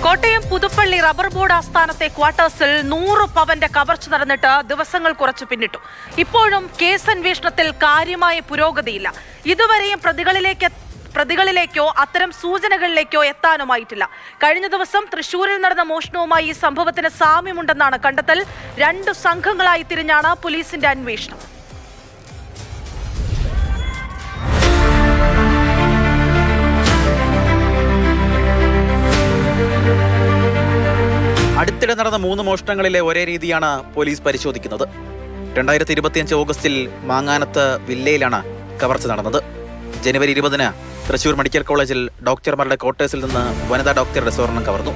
Kottayam Puthuppally rubber board ആസ്ഥാനത്തെ ക്വാർട്ടേഴ്സിൽ 100 പവന്റെ കവർച്ച നടന്നിട്ട് ദിവസങ്ങൾ കുറച്ചു പിന്നിട്ടു. ഇപ്പോഴും കേസ് അന്വേഷണത്തിൽ കാര്യമായ പുരോഗതിയില്ല. ഇതുവരെയും പ്രതികളിലേക്കോ അത്തരം സൂചനകളിലേക്കോ എത്താനുമായിട്ടില്ല. കഴിഞ്ഞ ദിവസം തൃശൂരിൽ നടന്ന മോഷണവുമായി ഈ സംഭവത്തിന് സാമ്യമുണ്ടെന്നാണ് കണ്ടെത്തൽ. 2 സംഘങ്ങളായി തിരിഞ്ഞാണ് പോലീസിന്റെ അന്വേഷണം. അടുത്തിടെ നടന്ന 3 മോഷണങ്ങളിലെ ഒരേ രീതിയാണ് പോലീസ് പരിശോധിക്കുന്നത്. 2025 ഓഗസ്റ്റിൽ മാങ്ങാനത്ത് വില്ലയിലാണ് കവർച്ച നടന്നത്. ജനുവരി 20-ന് തൃശൂർ മെഡിക്കൽ കോളേജിൽ ഡോക്ടർമാരുടെ ക്വാർട്ടേഴ്സിൽ നിന്ന് വനിതാ ഡോക്ടറുടെ സ്വർണം കവർന്നു.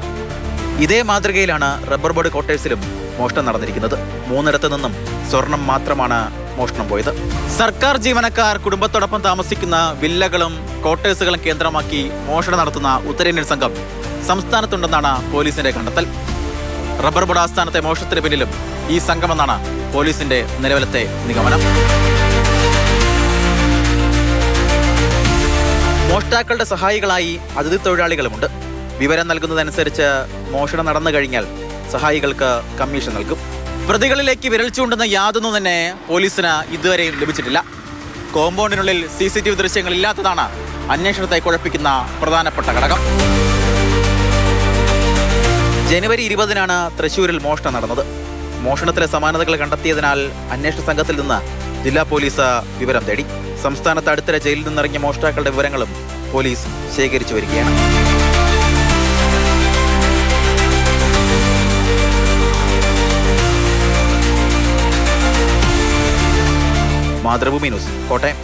ഇതേ മാതൃകയിലാണ് റബ്ബർ ബോർഡ് ക്വാർട്ടേഴ്സിലും മോഷണം നടന്നിരിക്കുന്നത്. 3 നിന്നും സ്വർണം മാത്രമാണ് മോഷണം പോയത്. സർക്കാർ ജീവനക്കാർ കുടുംബത്തോടൊപ്പം താമസിക്കുന്ന വില്ലകളും ക്വാർട്ടേഴ്സുകളും കേന്ദ്രമാക്കി മോഷണം നടത്തുന്ന ഉത്തരേന്ത്യൻ സംഘം സംസ്ഥാനത്തുണ്ടെന്നാണ് പോലീസിന്റെ കണ്ടെത്തൽ. റബ്ബർ ബോർഡ് ആസ്ഥാനത്തെ മോഷണത്തിന് പിന്നിലും ഈ സംഘമെന്നാണ് പോലീസിന്റെ നിലവിലത്തെ നിഗമനം. മോഷ്ടാക്കളുടെ സഹായികളായി അതിഥി തൊഴിലാളികളുമുണ്ട്. വിവരം നൽകുന്നതനുസരിച്ച് മോഷണം നടന്നു കഴിഞ്ഞാൽ സഹായികൾക്ക് കമ്മീഷൻ നൽകും. പ്രതികളിലേക്ക് വിരൽ ചൂണ്ടുന്ന യാതൊന്നും തന്നെ പോലീസിന് ഇതുവരെയും ലഭിച്ചിട്ടില്ല. കോമ്പൗണ്ടിനുള്ളിൽ CCTV ദൃശ്യങ്ങൾ ഇല്ലാത്തതാണ് അന്വേഷണത്തെ കുഴപ്പിക്കുന്ന പ്രധാനപ്പെട്ട ഘടകം. ജനുവരി 20-നാണ് തൃശൂരിൽ മോഷണം നടന്നത്. മോഷണത്തിലെ സമാനതകൾ കണ്ടെത്തിയതിനാൽ അന്വേഷണ സംഘത്തിൽ നിന്ന് ജില്ലാ പോലീസ് വിവരം തേടി. സംസ്ഥാനത്ത് അടുത്തിടെ ജയിലിൽ നിന്നിറങ്ങിയ മോഷ്ടാക്കളുടെ വിവരങ്ങളും പോലീസ് ശേഖരിച്ചു വരികയാണ്. മാതൃഭൂമി ന്യൂസ്, കോട്ടയം.